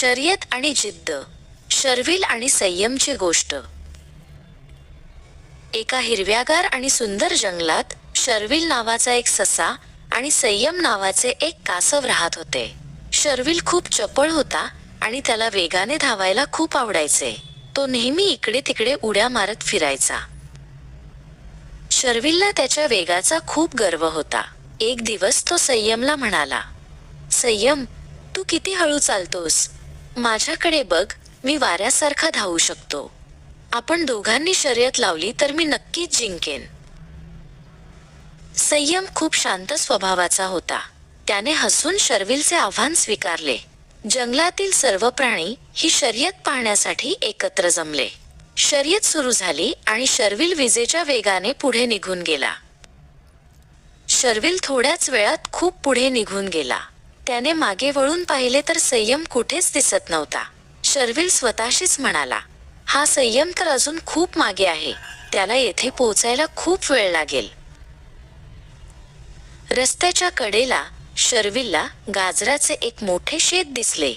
शर्यत आणि जिद्द, शर्विल आणि संयमची गोष्ट. एका हिरव्यागार आणि सुंदर जंगलात शर्विल नावाचा एक ससा आणि संयम नावाचे एक कासव राहत होते. शर्विल खूप चपळ होता आणि त्याला वेगाने धावायला खूप आवडायचे. तो नेहमी इकडे तिकडे उड्या मारत फिरायचा. शर्विलला त्याच्या वेगाचा खूप गर्व होता. एक दिवस तो संयमला म्हणाला, संयम, तू किती हळू चालतोस. माझ्याकडे बघ, मी वाऱ्यासारखा धावू शकतो. आपण दोघांनी शर्यत लावली तर मी नक्कीच जिंकेन. संयम खूप शांत स्वभावाचा होता. त्याने हसून शर्विलचे आव्हान स्वीकारले. जंगलातील सर्व प्राणी ही शर्यत पाहण्यासाठी एकत्र जमले. शर्यत सुरू झाली आणि शर्विल विजेच्या वेगाने पुढे निघून गेला. शर्विल थोड्याच वेळात खूप पुढे निघून गेला. त्याने मागे वळून पाहिले तर संयम कुठेच दिसत नव्हता. शर्विल स्वतःशीच म्हणाला, हा संयम तर अजून खूप मागे आहे. त्याला येथे पोहोचायला खूप वेळ लागेल. रस्त्याच्या कडेला शर्विलला गाजराचे एक मोठे शेत दिसले.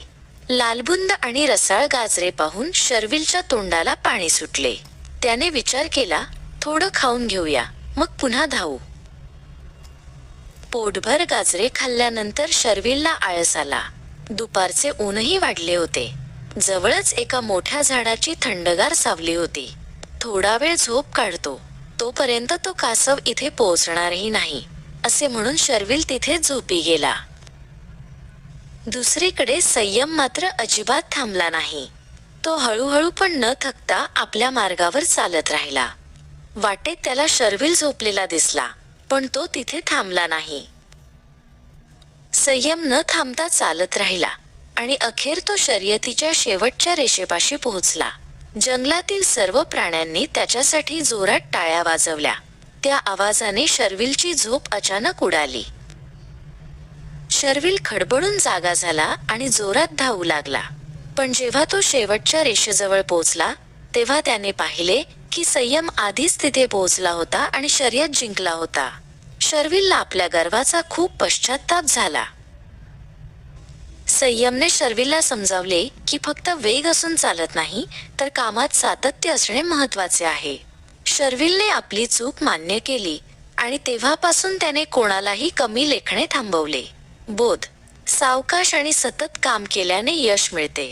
लालबुंद आणि रसाळ गाजरे पाहून शर्विलच्या तोंडाला पाणी सुटले. त्याने विचार केला, थोडं खाऊन घेऊया, मग पुन्हा धावू. पोटभर गाजरे खाल्ल्यानंतर शर्विलला आळस आला. दुपारचे ऊनही वाढले होते. जवळच एका मोठ्या झाडाची थंडगार सावली होती. थोडा वेळ झोप काढतो, तोपर्यंत तो कासव इथे पोहोचणारही नाही, असे म्हणून शर्विल तिथे झोपी गेला. दुसरीकडे संयम मात्र अजिबात थांबला नाही. तो हळूहळू पण न थकता आपल्या मार्गावर चालत राहिला. वाटेत त्याला शर्विल झोपलेला दिसला, पण तो तिथे थांबला नाही. संयम न थांबता चालत राहिला आणि अखेर तो शर्यतीच्या शेवटच्या रेषेपाशी पोहोचला. जंगलातील सर्व प्राण्यांनी त्याच्यासाठी जोरात टाळ्या वाजवल्या. त्या आवाजाने शर्विलची झोप अचानक उडाली. शर्विल खडबडून जागा झाला आणि जोरात धावू लागला. पण जेव्हा तो शेवटच्या रेषेजवळ पोहोचला तेव्हा त्याने पाहिले की संयम आधीच तिथे पोहोचला होता आणि शर्यत जिंकला होता. शर्विलला आपल्या गर्वाचा खूप पश्चात्ताप झाला. संयमने शर्विलला समजावले की फक्त वेग असून चालत नाही, तर कामात सातत्य असणे महत्त्वाचे आहे. शर्विलने आपली चूक मान्य केली आणि तेव्हापासून त्याने कोणालाही कमी लेखणे थांबवले. बोध: सावकाश आणि सतत काम केल्याने यश मिळते.